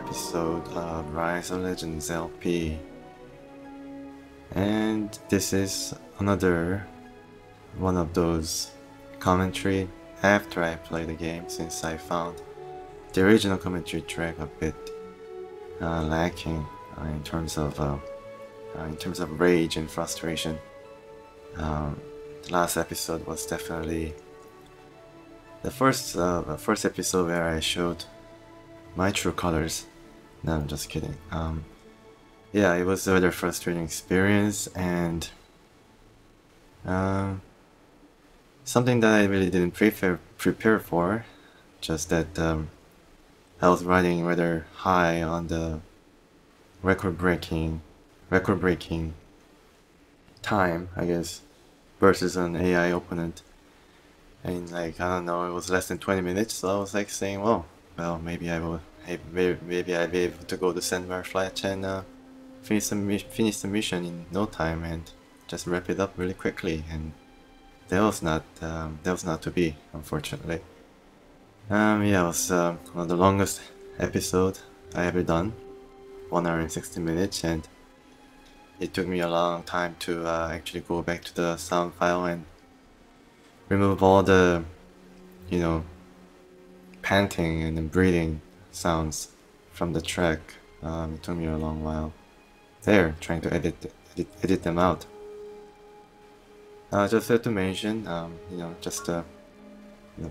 episode of Rise of Legends LP, and this is another one of those commentary after I play the game, since I found the original commentary track a bit lacking in terms of rage and frustration. The last episode was definitely the first episode where I showed my true colors. No, I'm just kidding. Yeah, it was a rather frustrating experience, and something that I really didn't prepare for. Just that I was riding rather high on the record-breaking time, I guess, versus an AI opponent. And like, I don't know, it was less than 20 minutes, so I was like saying, well, maybe I'll be able to go to Sandbar Fletch and finish the mission in no time and just wrap it up really quickly. And that was not to be, unfortunately. Yeah, it was one of the longest episode I ever done, 1 hour and 60 minutes, and it took me a long time to actually go back to the sound file and remove all the, panting and breathing sounds from the track. It took me a long while there trying to edit them out. Just to mention, just a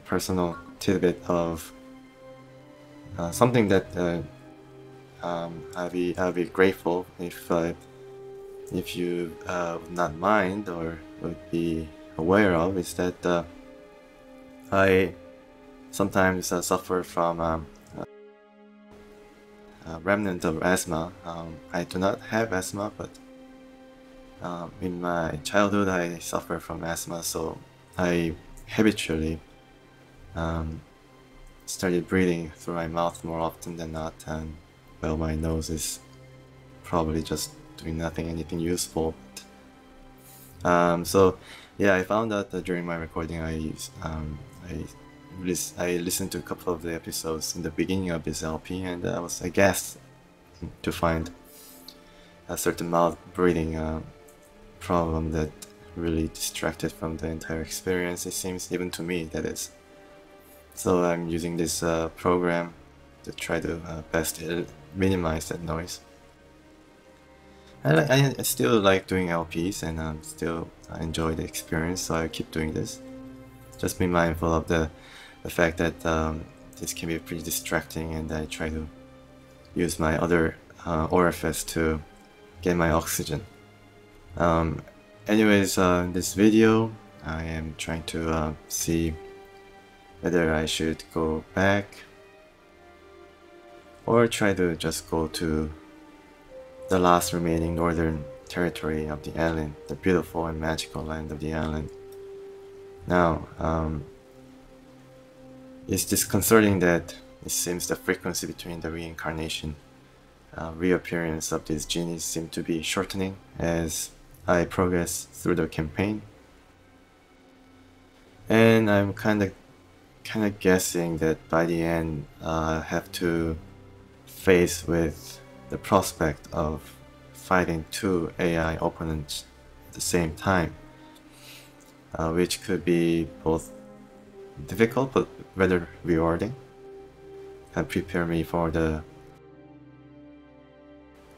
personal tidbit of something that I'll be grateful if you would not mind or would be aware of, is that I sometimes suffer from a remnant of asthma. I do not have asthma, but in my childhood I suffer from asthma, so I habitually started breathing through my mouth more often than not, and well, my nose is probably just doing anything useful. But, so yeah, I found out that during my recording I listened to a couple of the episodes in the beginning of this LP, and I was aghast to find a certain mouth breathing problem that really distracted from the entire experience, it seems, even to me, that is. So I'm using this program to try to best minimize that noise. I still like doing LPs, and still enjoy the experience, so I keep doing this. Just be mindful of the fact that this can be pretty distracting, and I try to use my other orifice to get my oxygen. Anyways, in this video I am trying to see whether I should go back or try to just go to the last remaining northern territory of the island, the beautiful and magical land of the island. Now, it's disconcerting that it seems the frequency between the reincarnation, reappearance of these genies seem to be shortening as I progress through the campaign. And I'm kind of guessing that by the end I have to face with the prospect of fighting 2 AI opponents at the same time, which could be both difficult but rather rewarding, and prepare me for the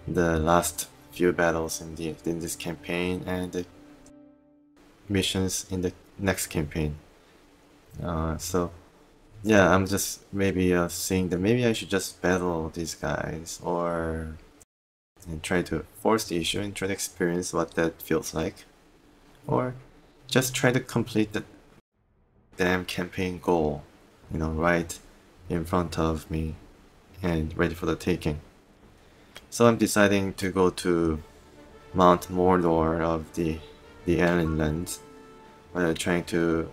last few battles in this campaign and the missions in the next campaign. So yeah, I'm just maybe seeing that maybe I should just battle these guys and try to force the issue and try to experience what that feels like, or just try to complete the damn campaign goal, right in front of me and ready for the taking. So I'm deciding to go to Mount Mordor of the Alien lands, while trying to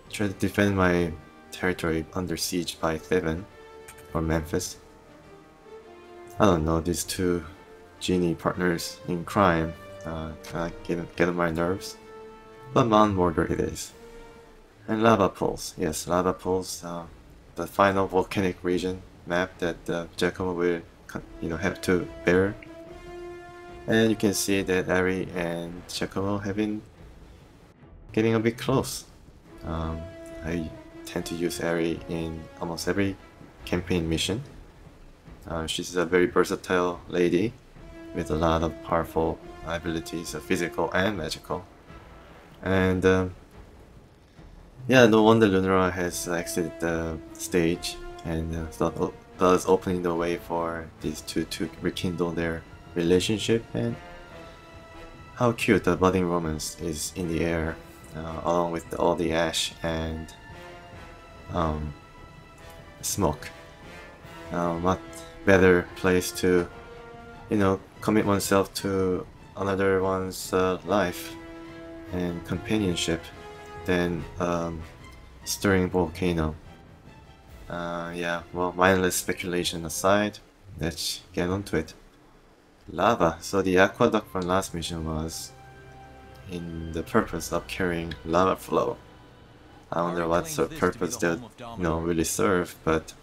try to defend my territory under siege by Theben or Memphis. I don't know, these 2 genie partners in crime get on my nerves, but Mount Mordor it is. And lava pools, yes, lava pools, the final volcanic region map that Giacomo will have to bear. And you can see that Ari and Giacomo have been getting a bit close. I tend to use Ari in almost every campaign mission. She's a very versatile lady with a lot of powerful abilities, physical and magical. And yeah, no wonder Lunara has exited the stage, and thus opening the way for these two to rekindle their relationship. And how cute the budding romance is in the air, along with all the ash and smoke. What better place to, commit oneself to another one's life and companionship than stirring volcano. Yeah, well, mindless speculation aside, let's get onto it. Lava. So the aqueduct from last mission was in the purpose of carrying lava flow. I wonder what sort of purpose that really serve, but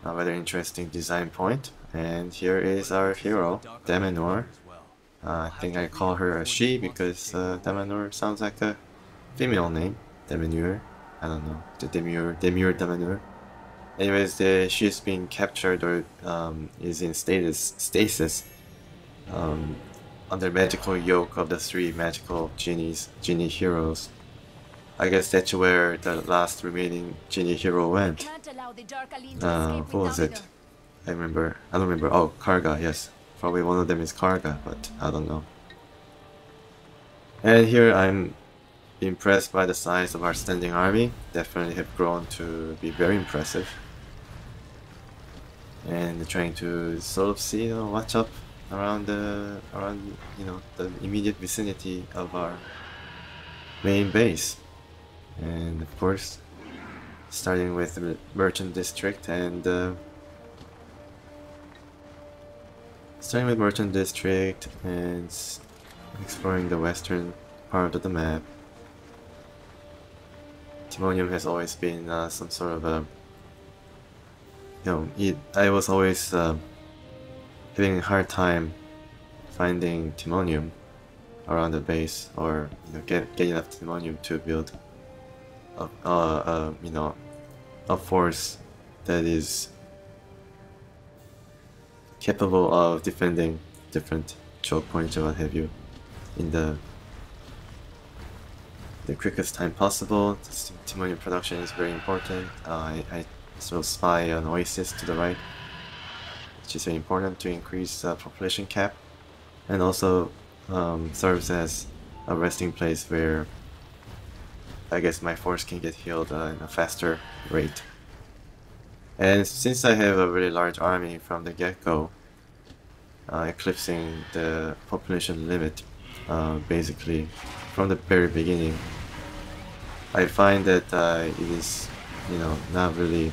a very interesting design point. And here is our hero, Damanor. I think I call her a she because Damanor sounds like a female name. Damanur. I don't know. The Demure Damanur. Anyways, she's being captured or is in stasis under magical yoke of the three magical genie heroes. I guess that's where the last remaining genie hero went. Who was it? I don't remember. Oh, Karga, yes. Probably one of them is Karga, but I don't know. And here I'm impressed by the size of our standing army. Definitely have grown to be very impressive. And trying to sort of see what's up around the immediate vicinity of our main base. And of course, starting with the Merchant District and exploring the western part of the map. Timonium has always been some sort of a I was always having a hard time finding Timonium around the base, or getting enough Timonium to build a force that is capable of defending different choke points or what have you in the quickest time possible. Timonium production is very important. I sort of spy an oasis to the right, which is very important to increase population cap, and also serves as a resting place where I guess my force can get healed in a faster rate. And since I have a really large army from the get-go, eclipsing the population limit basically from the very beginning, I find that it is not really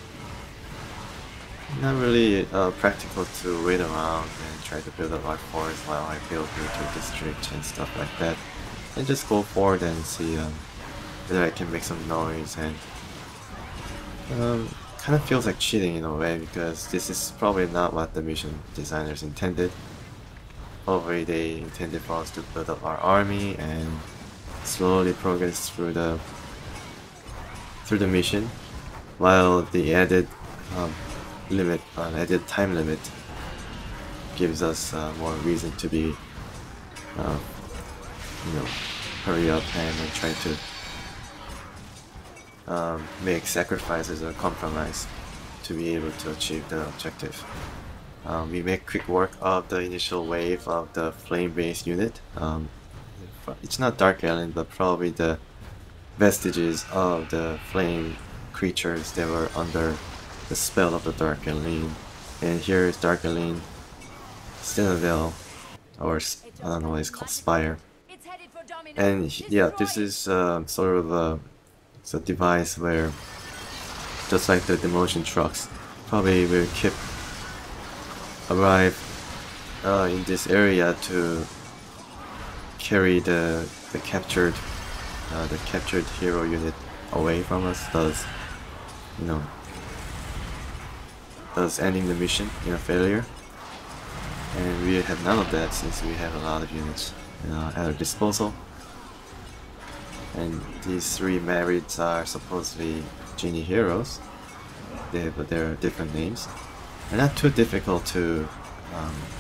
practical to wait around and try to build up our force while I build military district and stuff like that, and just go forward and see whether I can make some noise. And kind of feels like cheating in a way, because this is probably not what the mission designers intended. Probably they intended for us to build up our army and slowly progress through the mission, while the added time limit gives us more reason to be hurry up and try to make sacrifices or compromise to be able to achieve the objective. We make quick work of the initial wave of the flame-based unit. It's not Dark Alin, but probably the vestiges of the flame creatures that were under the spell of the Dark Alin. And here is Dark Alin, Citadel, or I don't know what it's called, Spire. And yeah, this is sort of a device where, just like the demolition trucks, probably will arrive in this area to carry the captured hero unit away from us. Thus, thus ending the mission in a failure. And we have none of that since we have a lot of units at our disposal. And these 3 merits are supposedly genie heroes. But they're different names. They're not too difficult to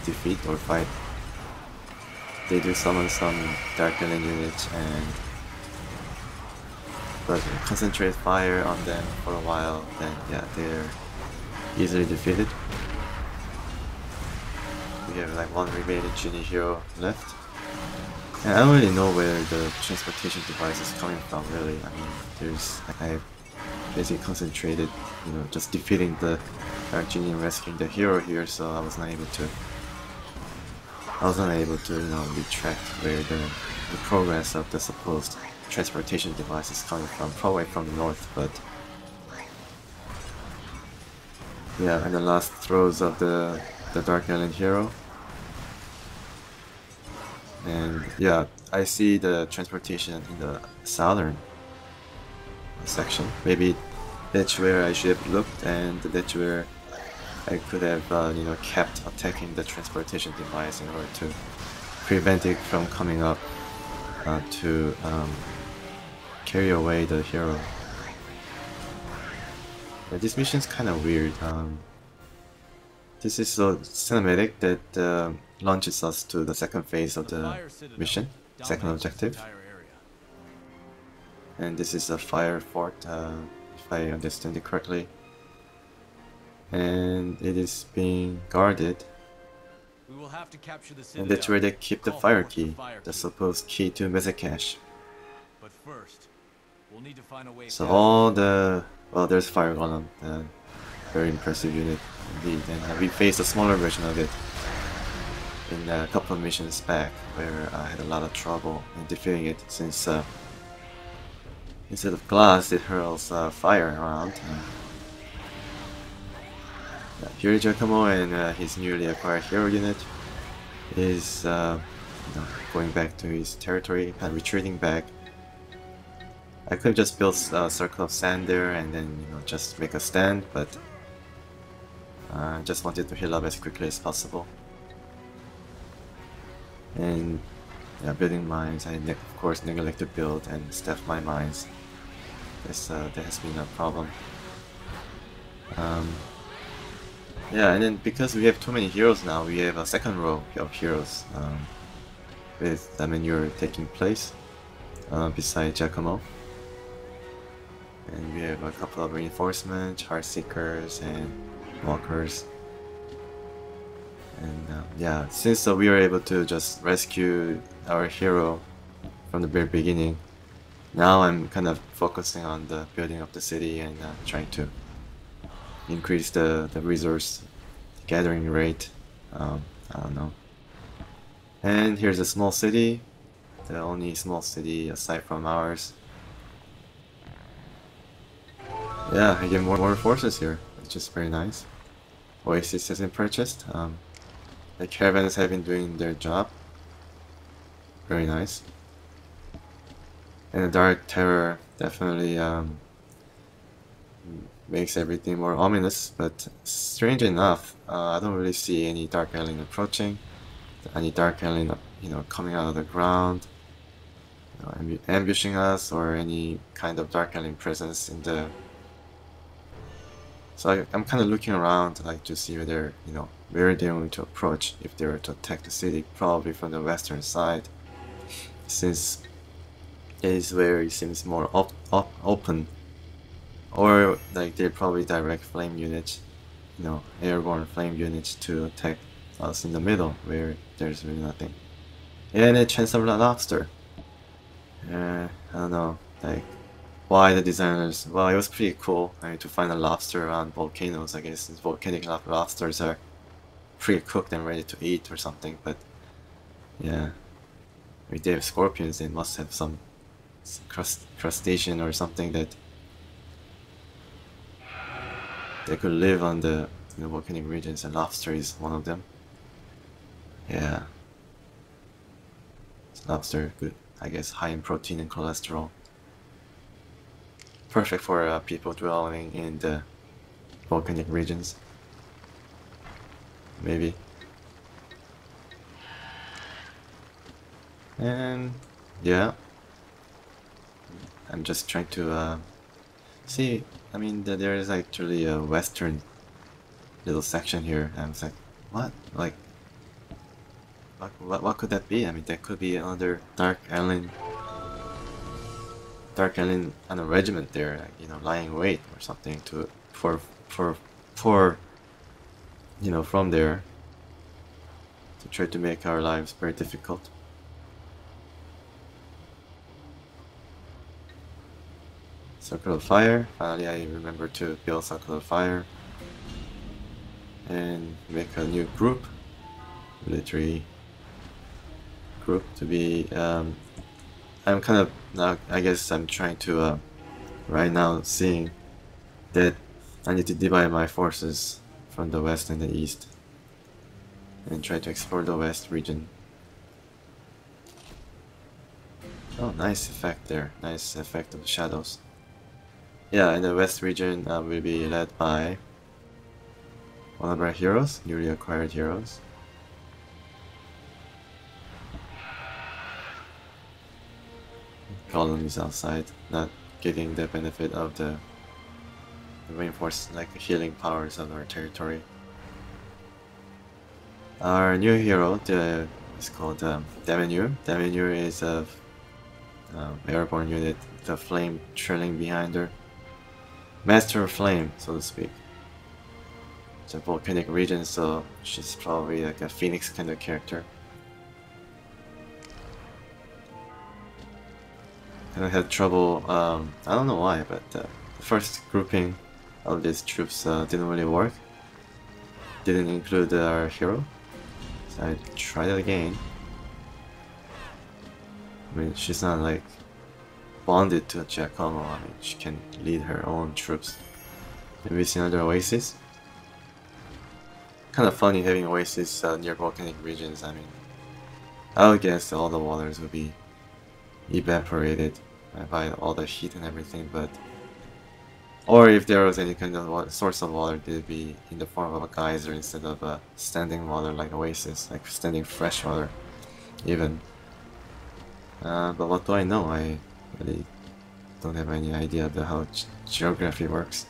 defeat or fight. They do summon some Dark Alin units, but concentrate fire on them for a while, then yeah, they're easily defeated. We have like 1 remaining genie hero left. And I don't really know where the transportation device is coming from, really. I mean, I basically concentrated, just defeating the Dark Genie and rescuing the hero here, so I was not able to, retract where the progress of the supposed transportation device is coming from, probably from the north, but yeah, in the last throes of the Dark Alin hero. And yeah, I see the transportation in the southern section. Maybe that's where I should have looked, and that's where I could have, kept attacking the transportation device in order to prevent it from coming up to carry away the hero. Yeah, this mission's kind of weird. This is a cinematic that launches us to the second phase of the mission, second objective. And this is a fire fort, if I understand it correctly. And it is being guarded. And that's where they keep the fire key, the supposed key to Mezekash. So all the... well, there's fire golem, very impressive unit indeed. And we faced a smaller version of it in a couple of missions back, where I had a lot of trouble in defeating it, since instead of glass it hurls fire around. Here Giacomo and his newly acquired hero unit is going back to his territory and retreating back. I could have just built a circle of sand there and then just make a stand, but I just wanted to heal up as quickly as possible. And yeah, building mines, I of course neglect to build and staff my mines. That has been a problem. Yeah, and then because we have too many heroes now, we have a second row of heroes with the manure taking place beside Giacomo. And we have a couple of reinforcements, Heartseekers and Walkers. And yeah, since we were able to just rescue our hero from the very beginning, now I'm kind of focusing on the building of the city and trying to increase the resource gathering rate. I don't know. And here's a small city, the only small city aside from ours. Yeah, I get more forces here, which is very nice. Oasis has been purchased. The caravans have been doing their job. Very nice. And the Dark Terror definitely makes everything more ominous, but strange enough, I don't really see any Dark Alin approaching, any Dark Alin, coming out of the ground, ambushing us, or any kind of Dark Alin presence in the... So I'm kind of looking around, like, to see whether, where they're going to approach if they were to attack the city, probably from the western side, since it is where it seems more open. Or like they're probably direct flame units, airborne flame units to attack us in the middle where there's really nothing. And a chance of a lobster. I don't know, like, why the designers... Well, it was pretty cool, to find a lobster on volcanoes, I guess, since volcanic lobsters are pre-cooked and ready to eat or something, but yeah. If they have scorpions, they must have some crustacean or something that they could live on the volcanic regions, and lobster is one of them. Yeah. Lobster, good, I guess, high in protein and cholesterol. Perfect for people dwelling in the volcanic regions. maybe. And yeah, I'm just trying to see. I mean, there is actually a western little section here. I was like, what? Like, what could that be? I mean, that could be another Dark Alin on a regiment there, like, you know, lying wait or something to for you know, from there to try to make our lives very difficult. Circle of Fire. Finally, I remember to build Circle of Fire and make a new group, military group to be. I'm kind of now. I guess I'm trying to right now seeing that I need to divide my forces from the west and the east and try to explore the west region. Oh, nice effect there. Nice effect of the shadows. Yeah, in the west region will be led by one of our heroes, newly acquired heroes. Golem is outside, not getting the benefit of the reinforced healing powers of our territory. Our new hero is called Demenure. Demenure is a airborne unit, the flame trailing behind her. Master of Flame, so to speak. It's a volcanic region, so she's probably like a phoenix kind of character. And I had trouble, I don't know why, but the first grouping of these troops didn't really work. Didn't include our hero. So I tried it again. I mean, she's not like bonded to Giacomo. I mean, she can lead her own troops. Maybe it's another oasis. Kind of funny having oasis near volcanic regions. I mean, I would guess all the waters would be evaporated by all the heat and everything, but or if there was any kind of source of water, it would be in the form of a geyser instead of a standing water like oasis, like standing fresh water, even. But what do I know? I really don't have any idea of how geography works.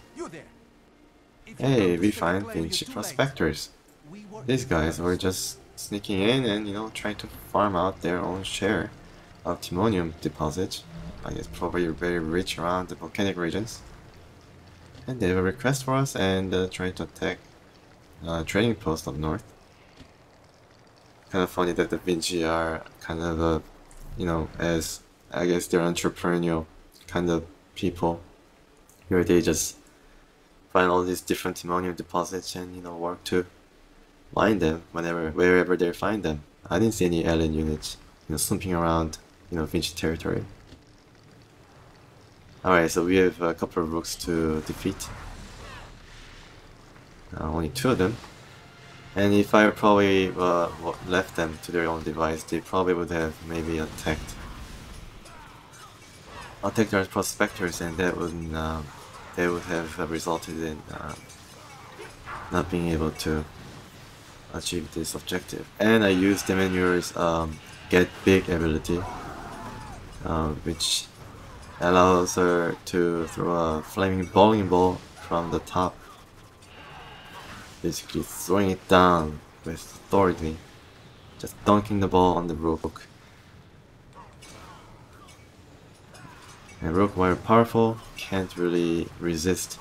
Hey, we find Vinci prospectors. These guys were just sneaking in and, you know, trying to farm out their own share of timonium deposits. I guess probably very rich around the volcanic regions. And they have a request for us and trying to attack trading post up north. Kind of funny that the Vinci are kind of you know, as I guess they're entrepreneurial kind of people, where they just find all these different timonium deposits and, you know, work to mine them wherever they find them. I didn't see any alien units, you know, snooping around, you know, Vinci territory. Alright, so we have a couple of rooks to defeat. Only 2 of them. And if I probably left them to their own device, they probably would have maybe attacked our prospectors, and that would have resulted in not being able to achieve this objective. And I used Demenure's get big ability, which allows her to throw a flaming bowling ball from the top, basically throwing it down with authority, just dunking the ball on the rook. And rook, while powerful, can't really resist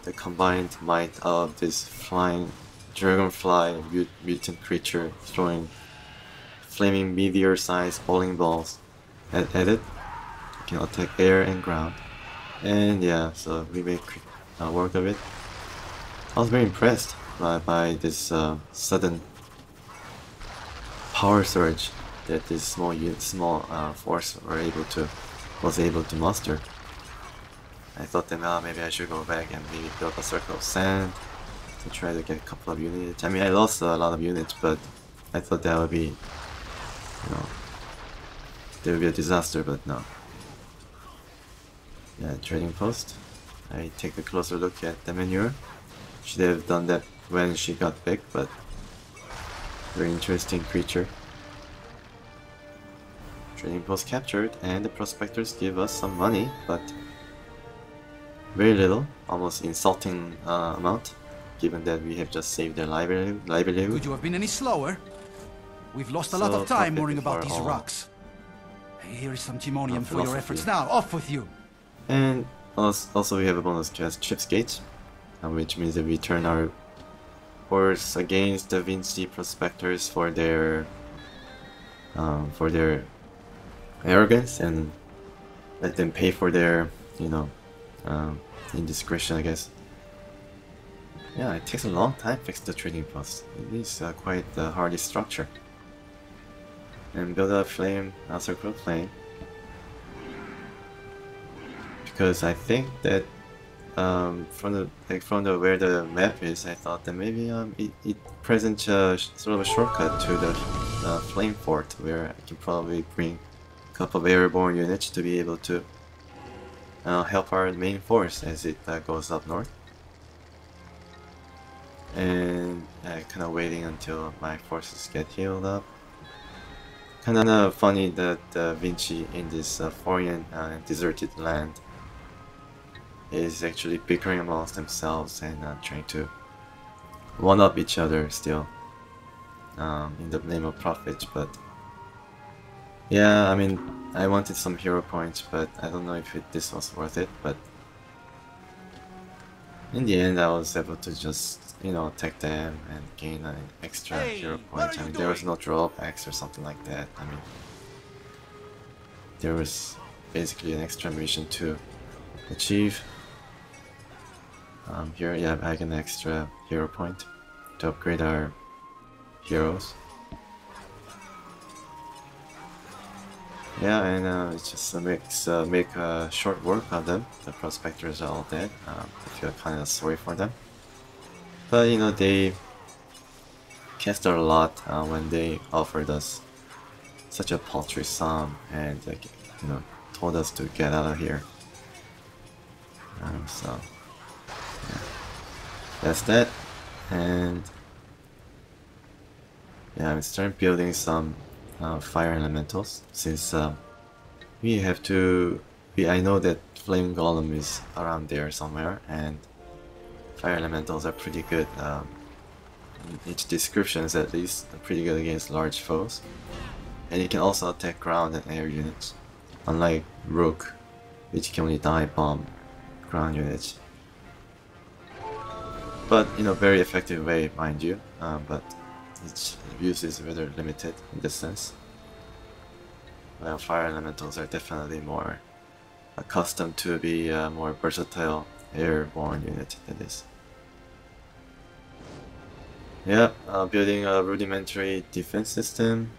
the combined might of this flying dragonfly mutant creature throwing flaming meteor-sized bowling balls at it. You can attack air and ground. And yeah, so we make work of it. I was very impressed by this sudden power surge that this small force was able to muster. I thought that maybe I should go back and maybe build a circle of sand to try to get a couple of units. I mean, I lost a lot of units, but I thought that would be, you know, there would be a disaster, but no. Yeah, trading post. I take a closer look at the manure. Should have done that when she got big, but Very interesting creature. Trading post captured, and the prospectors give us some money, but very little, almost insulting amount, given that we have just saved their livelihood. Could you have been any slower? We've lost a lot of time worrying about these rocks. Here is some timonium for your efforts now. Off with you! And also we have a bonus cast Chips Gate, which means that we turn our horse against the Vinci prospectors for their arrogance, and let them pay for their, you know, indiscretion, I guess. Yeah, it takes a long time to fix the trading post. It is quite a hardy structure. And build a flame, a circle of flame. Because I think that from the where the map is, I thought that maybe it presents sort of a shortcut to the flame fort, where I can probably bring a couple of airborne units to be able to help our main force as it goes up north. And kind of waiting until my forces get healed up. Kind of funny that Vinci in this foreign deserted land is actually bickering amongst themselves and trying to one-up each other still in the name of profit. But yeah, I mean, I wanted some hero points, but I don't know if this was worth it. But in the end, I was able to just, you know, attack them and gain an extra hero point. I mean, there was no drawbacks or something like that. I mean, there was basically an extra mission to achieve. Here, yeah, I get an extra hero point to upgrade our heroes. Yeah, and it just make short work of them. The prospectors are all dead. I feel kind of sorry for them. But you know, they cast a lot when they offered us such a paltry sum and you know, told us to get out of here. So yeah, that's that. And yeah, I'm starting building some fire elementals, since we have to. I know that flame golem is around there somewhere, and fire elementals are pretty good. In each descriptions, at least, are pretty good against large foes, and you can also attack ground and air units, unlike Rook, which can only dive bomb ground units. But in a very effective way, mind you. But its use is rather limited in this sense. Well, fire elementals are definitely more accustomed to be a more versatile airborne unit, that is. Yeah, building a rudimentary defense system.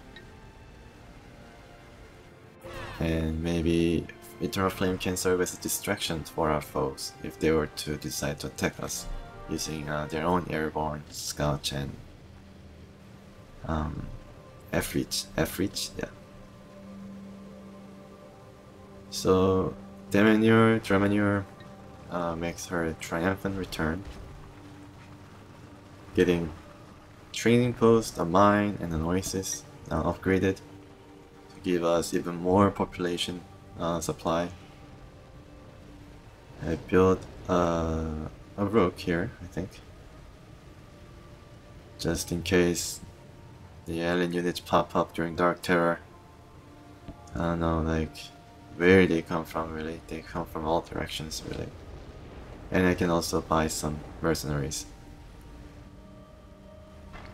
And maybe Eternal Flame can serve as a distraction for our foes if they were to decide to attack us using their own airborne scouts and F-reach, yeah. So Dremanure makes her triumphant return, getting training post, a mine, and an oasis now upgraded to give us even more population supply. I built a rook here, I think, just in case the alien units pop up during Dark Terror. I don't know, like, where they come from, really. They come from all directions, really. And I can also buy some mercenaries.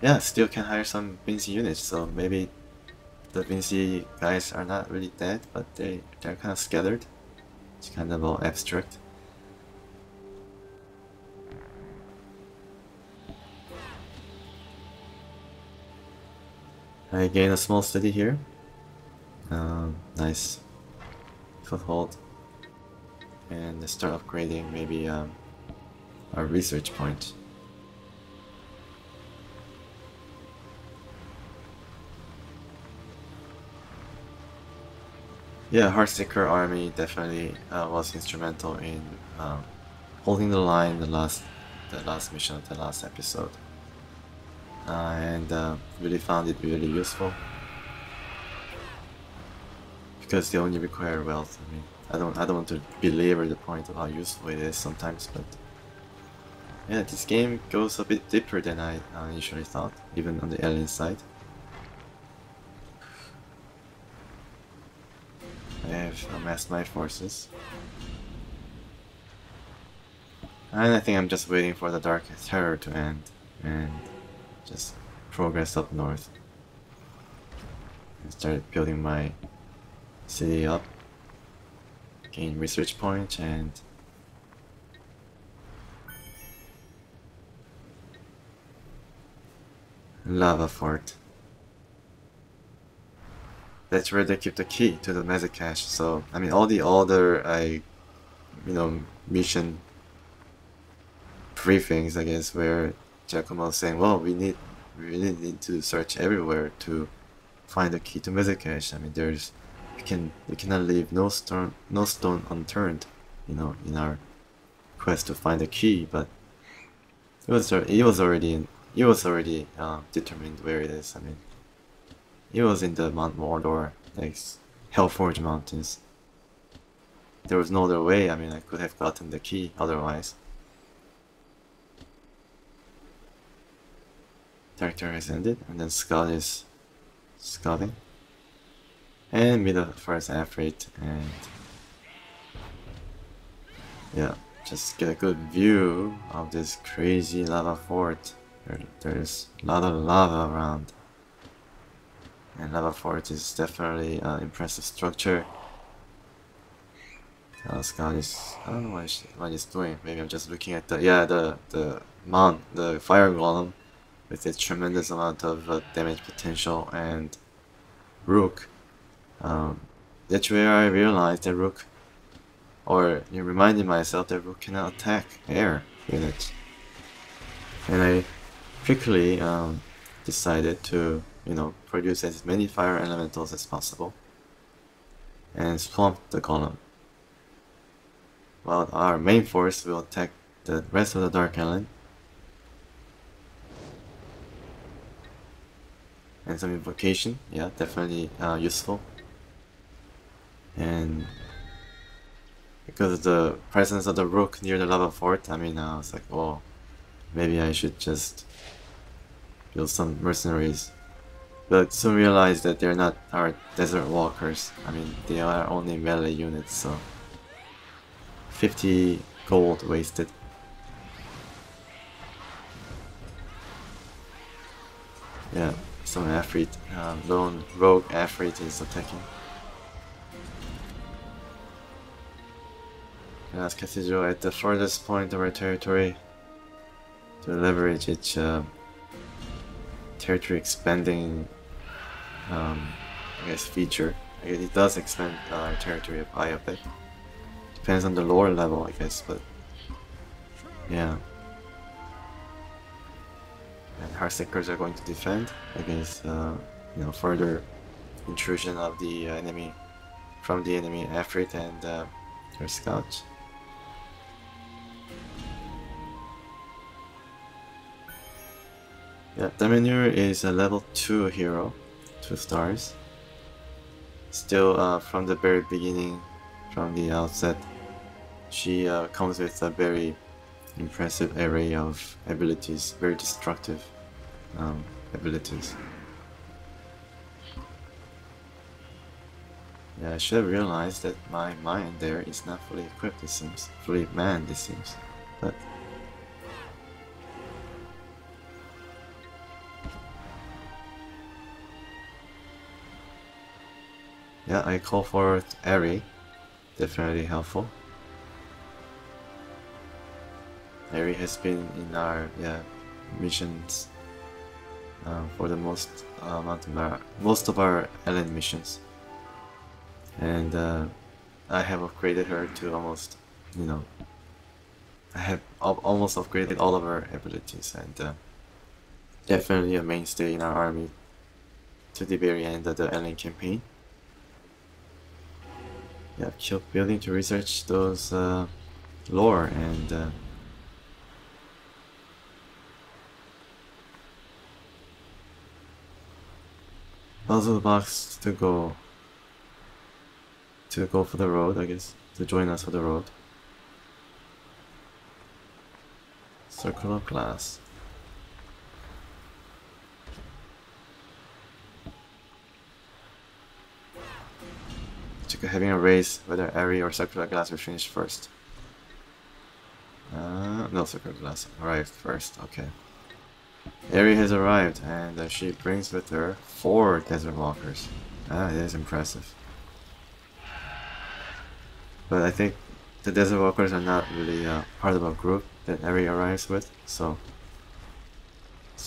Yeah, still can hire some Vinci units, so maybe the Vinci guys are not really dead, but they're kind of scattered. It's kind of all abstract. I gain a small city here. Nice foothold. And start upgrading maybe our research point. Yeah, Heartseeker army definitely was instrumental in holding the line the last mission of the last episode. and really found it really useful because they only require wealth. I mean, I don't want to belabor the point of how useful it is sometimes, but yeah, this game goes a bit deeper than I initially thought, even on the alien side. I have amassed my forces. And I think I'm just waiting for the Dark Terror to end and just progress up north. And start building my city up, gain research points, and lava fort. That's where they keep the key to the magic cache. So I mean, all the other mission briefings, I guess, where Giacomo is saying, well, we really need to search everywhere to find the key to magic cache. I mean, we cannot leave no stone unturned, in our quest to find the key. But it was already determined where it is. I mean, it was in the Mount Mordor, like Hellforge mountains. There was no other way. I mean, I could have gotten the key otherwise. Character has ended, and then Scott is scouting. And meet the first Afrit, and yeah, just get a good view of this crazy lava fort. There's a lot of lava around. And lava fort is definitely an impressive structure. Scout is, I don't know what he's doing. Maybe I'm just looking at the mount, the fire golem with its tremendous amount of damage potential, and Rook. That's where I realized that Rook, or you reminded myself that Rook cannot attack air units. And I quickly decided to produce as many fire elementals as possible and swamp the golem, while our main force will attack the rest of the Dark Alin. And some invocation, yeah, definitely useful. And because of the presence of the Rook near the lava fort, I mean, I was like, oh, maybe I should just build some mercenaries. But soon realized that they're not our desert walkers. I mean, they are only melee units, so 50 gold wasted. Yeah, some Afrit, lone rogue Afrit is attacking. Glass Cathedral at the furthest point of our territory to leverage its territory expanding I guess feature. I guess it does expand our territory by a bit. Depends on the lore level, I guess, but yeah. And Heartseekers are going to defend against further intrusion of the enemy from the enemy Afrit and their scouts. Yeah, Damanur is a level 2 hero, 2 stars. Still, from the very beginning, from the outset, she comes with a very impressive array of abilities, very destructive abilities. Yeah, I should have realized that my mind there is not fully equipped, it seems. Fully manned, it seems. But yeah, I call forth Ari. Definitely helpful. Ari has been in our missions for the most of our Ellen missions, and I have upgraded her to almost, I have almost upgraded all of her abilities, and definitely a mainstay in our army to the very end of the Ellen campaign. Yeah, keep building to research those lore and puzzle box to go for the road, I guess, to join us for the road. Circle of glass. Having a race whether area or circular glass will finish first. No, circular glass arrived first. Okay. Eri has arrived, and she brings with her 4 desert walkers. It is impressive. But I think the desert walkers are not really part of a group that Eri arrives with, so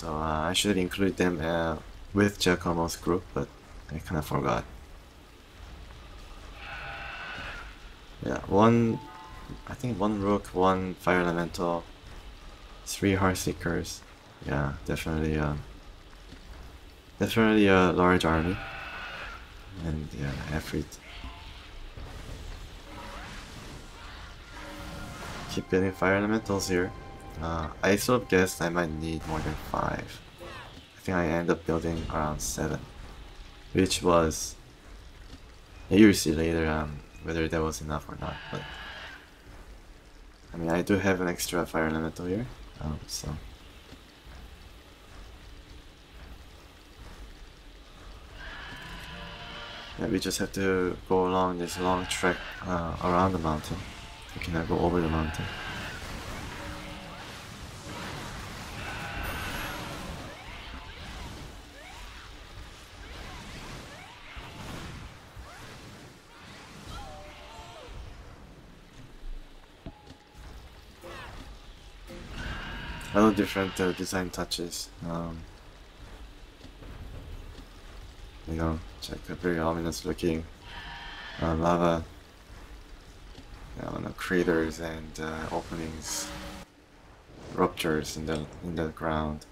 I should include them with Giacomo's group, but I kind of forgot. Yeah, I think 1 rook, 1 fire elemental, 3 heart seekers. Yeah, definitely a large army. And yeah, Efreet. Keep building fire elementals here. I sort of guessed I might need more than 5. I think I end up building around 7, which was, you'll see later whether that was enough or not. But I mean, I do have an extra fire elemental here, so. Yeah, we just have to go along this long trek around the mountain. We cannot go over the mountain. A lot of different design touches. You know, check a very ominous looking lava craters and openings, ruptures in the ground,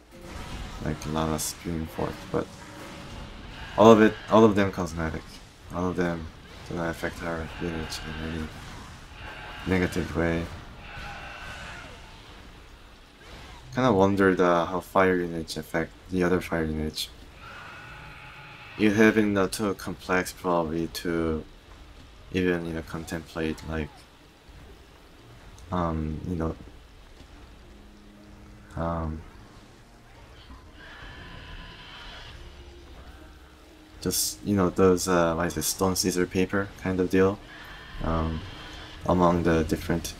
like lava spewing forth. But all of them cosmetic. All of them do not affect our image in any negative way. Kind of wondered how fire units affect the other fire units. You having too complex probably to even contemplate like just those what is it, stone scissor paper kind of deal among the different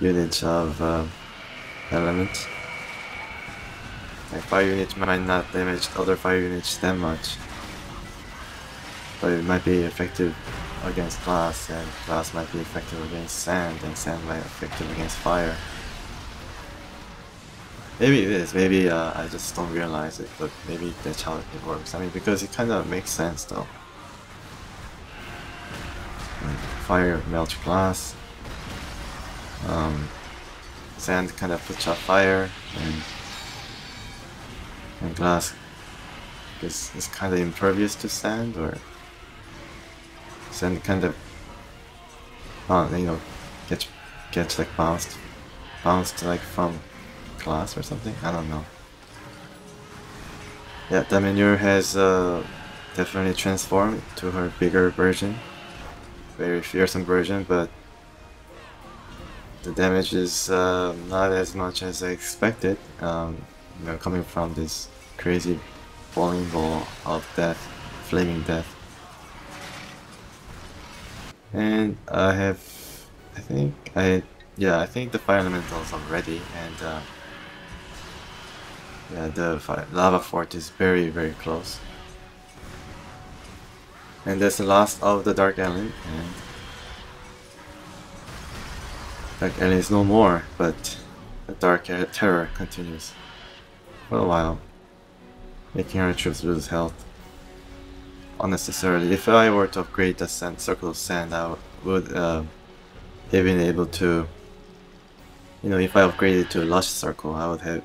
units of elements. Like fire units might not damage other fire units that much, but it might be effective against glass, and glass might be effective against sand, and sand might be effective against fire. Maybe it is, maybe I just don't realize it, but maybe that's how it works. I mean, because it kind of makes sense though. Like fire melts glass, sand kind of puts out fire, and glass is kind of impervious to sand, or sand kind of gets like bounced like from glass or something. I don't know. Yeah, the manure has definitely transformed to her bigger version, very fearsome version, but the damage is not as much as I expected. Coming from this crazy falling ball of death, flaming death. And I think the fire elementals are ready, and yeah, the lava fort is very, very close. And that's the last of the Dark Alin, and Dark Alin is no more, but the Dark Terror continues for a while, making our troops lose health unnecessarily. If I were to upgrade the circle of sand, I would have been able to, if I upgraded to Lush Circle, I would have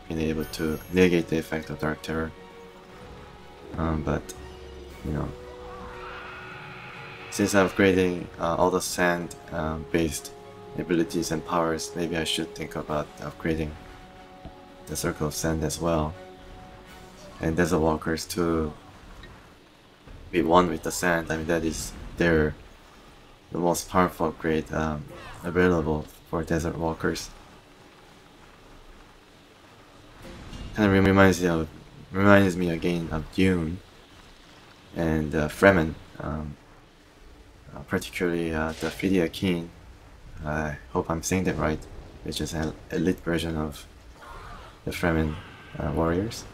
been able to negate the effect of Dark Terror. But, since I'm upgrading all the sand based abilities and powers, maybe I should think about upgrading the Circle of Sand as well. And Desert Walkers to be one with the sand. I mean, that is the most powerful upgrade available for desert walkers. Kind of reminds me again of Dune and Fremen, particularly the Fidia Keen. I hope I'm saying that right, which is an elite version of the Fremen warriors.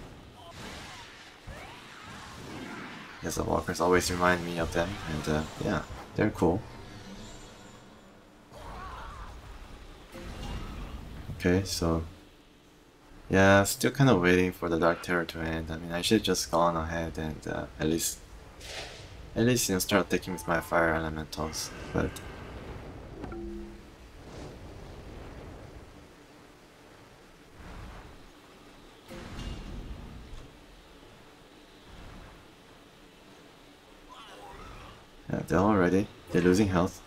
Yes, the walkers always remind me of them, and yeah, they're cool. Okay, so yeah, still kind of waiting for the Dark Terror to end. I mean, I should just gone ahead and at least start taking with my fire elementals, but yeah, they're losing health.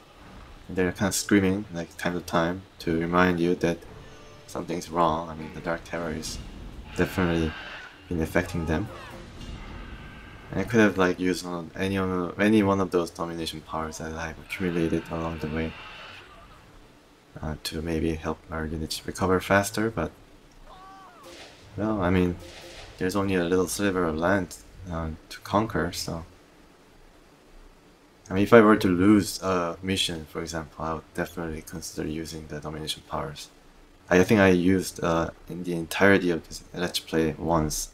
And they're kind of screaming like time to time to remind you that something's wrong. I mean, the Dark Terror is definitely been affecting them. And I could have like used any one of those domination powers that I've accumulated along the way to maybe help our units recover faster, but well, I mean, there's only a little sliver of land to conquer, so I mean, if I were to lose a mission, for example, I would definitely consider using the domination powers. I think I used in the entirety of this Let's Play once,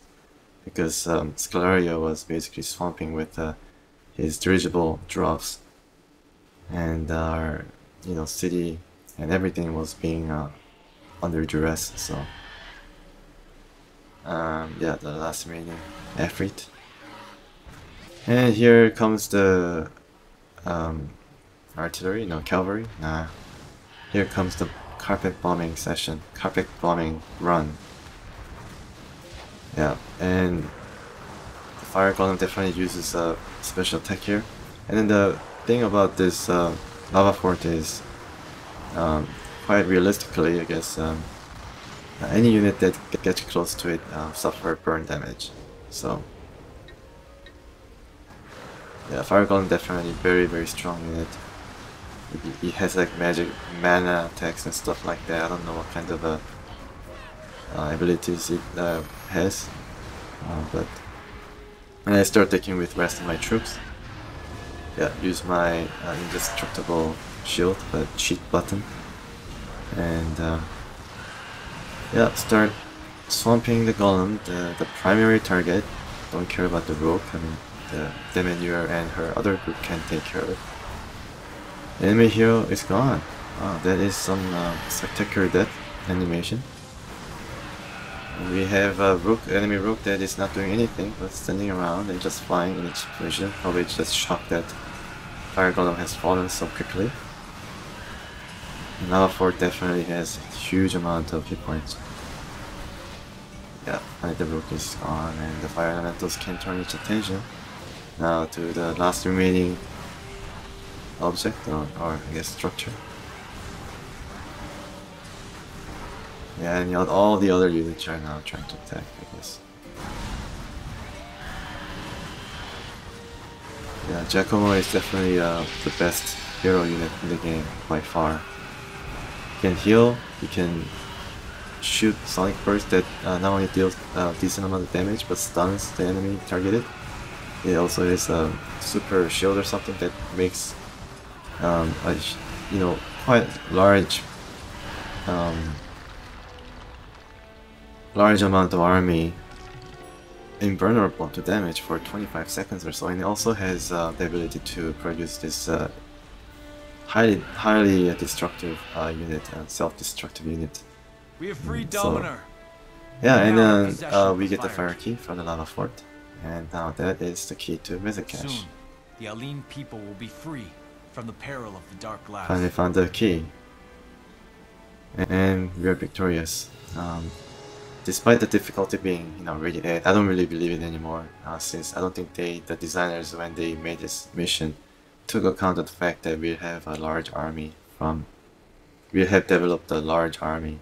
because Scalario was basically swamping with his dirigible drops, and our city and everything was being under duress. So yeah, the last remaining Efreet, and here comes the artillery, no cavalry. Nah, here comes the carpet bombing run. Yeah, and the fire golem definitely uses a special attack here. And then the thing about this lava fort is quite realistically, I guess, any unit that gets close to it suffer burn damage. So yeah, fire golem definitely very strong unit. It has like magic mana attacks and stuff like that. I don't know what kind of abilities it has, but when I start taking with rest of my troops, yeah, use my indestructible shield, the cheat button, and yeah, start swamping the golem, the primary target. Don't care about the rogue. I mean, the Demenure and her other group can take care of it. The enemy hero is gone. Wow, that is some spectacular death animation. And we have a enemy rook that is not doing anything but standing around and just flying in each position. Probably just shocked that fire golem has fallen so quickly. And Lava Fort definitely has a huge amount of hit points. Yeah, finally the rook is gone, and the fire elementals can turn its attention now to the last remaining object, or I guess structure. Yeah, and all the other units are now trying to attack, I guess. Yeah, Giacomo is definitely the best hero unit in the game by far. He can heal, he can shoot Sonic Burst that not only deals a decent amount of damage but stuns the enemy targeted. It also is a super shield or something that makes a quite large amount of army invulnerable to damage for 25 seconds or so, and it also has the ability to produce this highly destructive unit, self-destructive unit. We have freed Dominar. Yeah, and then we get the fire key from the lava fort, and now that is the key to Mizikash. Soon, the Alin people will be free from the peril of the Dark Glass. Finally found the key, and we are victorious. Despite the difficulty being, really, I don't really believe it anymore, since I don't think the designers, when they made this mission, took account of the fact that we have a large army we have developed a large army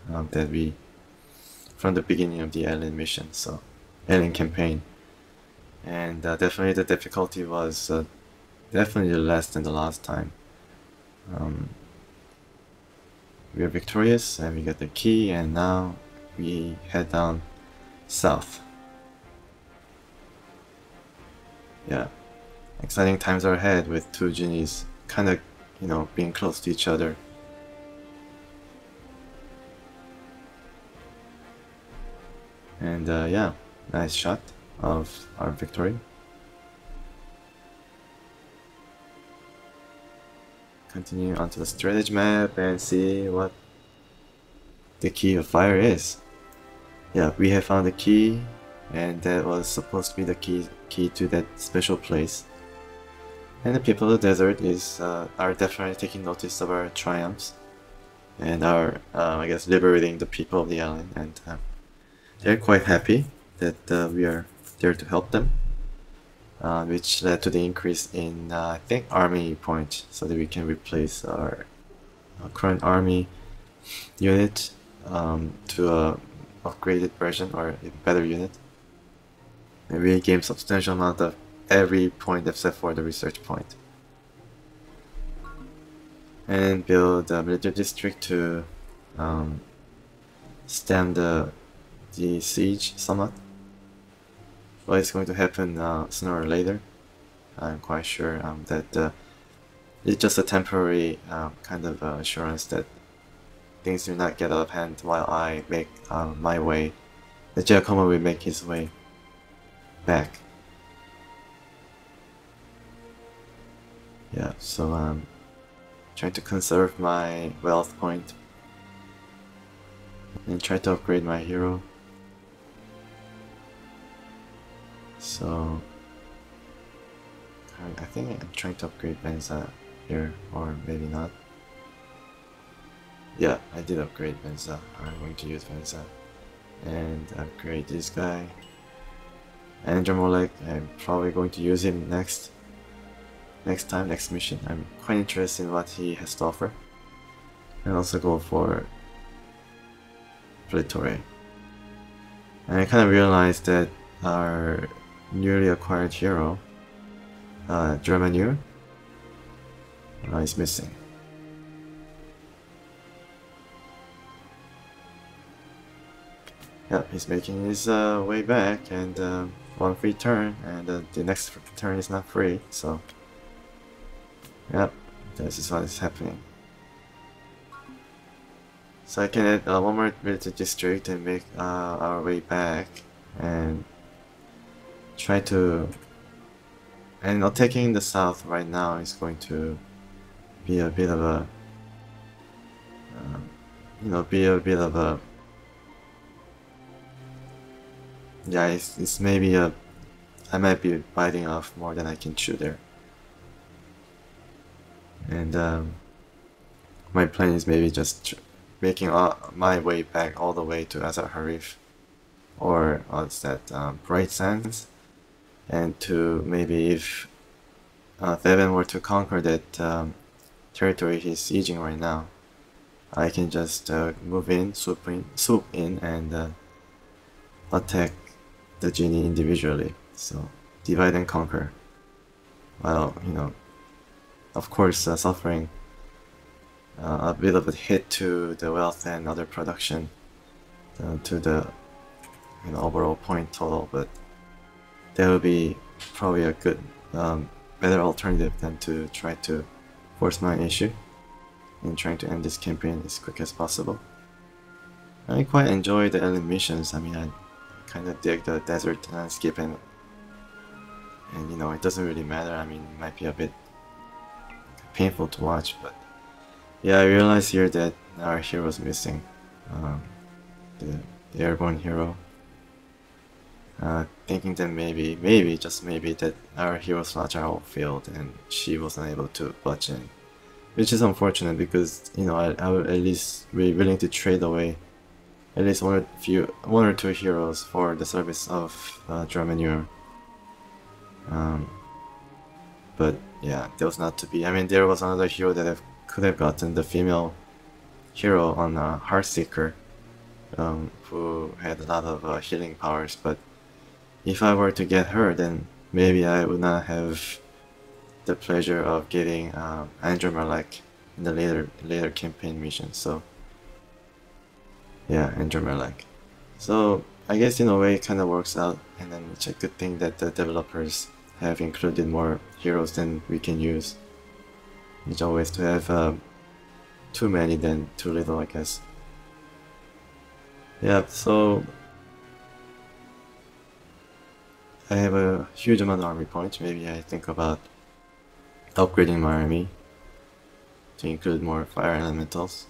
from the beginning of the Alien mission, so Alien campaign. and definitely the difficulty was definitely less than the last time. We are victorious and we get the key, and now we head down south. Yeah, exciting times are ahead with two genies kind of, you know, being close to each other. And yeah, nice shot of our victory. Continue onto the strategy map and see what the key of fire is. Yeah, we have found the key, and that was supposed to be the key to that special place. And the people of the desert are definitely taking notice of our triumphs, and are, I guess, liberating the people of the island, and they're quite happy that we are there to help them, which led to the increase in, I think, army points, so that we can replace our current army unit to a upgraded version or a better unit. And we gain substantial amount of every point except for the research point. And build a military district to stem the siege somewhat. But it's going to happen sooner or later. I'm quite sure that it's just a temporary kind of assurance that things do not get out of hand while I make my way. That Giacomo will make his way back. Yeah, so trying to conserve my wealth point and try to upgrade my hero. So I think I'm trying to upgrade Benza here, or maybe not. Yeah, I did upgrade Benza. I'm going to use Benza and upgrade this guy. And Jamolek, I'm probably going to use him next mission. I'm quite interested in what he has to offer. And also go for Plitore. And I kind of realized that our newly acquired hero, Germanure, is missing. Yep, he's making his way back, and one free turn, and the next turn is not free, so yep, this is what is happening. So I can add one more military district and make our way back, and try to... And not taking the south right now is going to be a bit of a... Yeah, it's maybe a... I might be biting off more than I can chew there. And my plan is maybe just making my way back all the way to Azar Harif, or what's that, Bright Sands, and to maybe if Theban were to conquer that territory he's sieging right now, I can just move in, swoop in, and attack the genie individually. So divide and conquer. Well, you know, of course, suffering a bit of a hit to the wealth and other production, to the overall point total, but that would be probably a good, better alternative than to try to force my issue in trying to end this campaign as quick as possible. I quite enjoy the alien missions. I mean, I kind of dig the desert landscape, and you know, it doesn't really matter. I mean, it might be a bit painful to watch, but yeah, I realized here that our hero is missing, the airborne hero. Thinking that maybe, just maybe, that our hero slots are all filled and she wasn't able to budge in. Which is unfortunate, because, you know, I would at least be willing to trade away at least one or two heroes for the service of Germanure. But yeah, that was not to be. I mean, there was another hero that could have gotten the female hero on Heartseeker, who had a lot of healing powers, but if I were to get her, then maybe I would not have the pleasure of getting Andromelech in the later campaign mission. So yeah, Andromelech. So I guess in a way it kind of works out, and then it's a good thing that the developers have included more heroes than we can use. It's always to have too many than too little, I guess. Yeah, so I have a huge amount of army points. Maybe I think about upgrading my army to include more fire elementals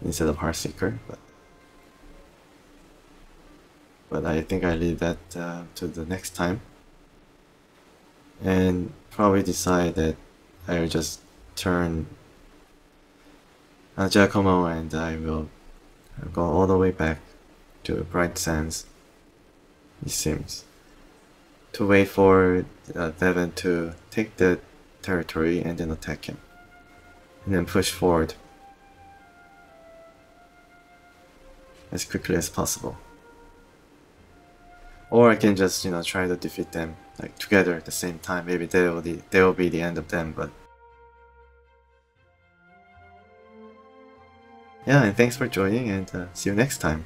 instead of Heartseeker, but I think I leave that to the next time, and probably decide that I'll just turn Giacomo, and I will go all the way back to Bright Sands, it seems, to wait for Devon to take the territory and then attack him, and then push forward as quickly as possible. Or I can just, try to defeat them like together at the same time. Maybe they will be the end of them, but yeah, and thanks for joining, and see you next time.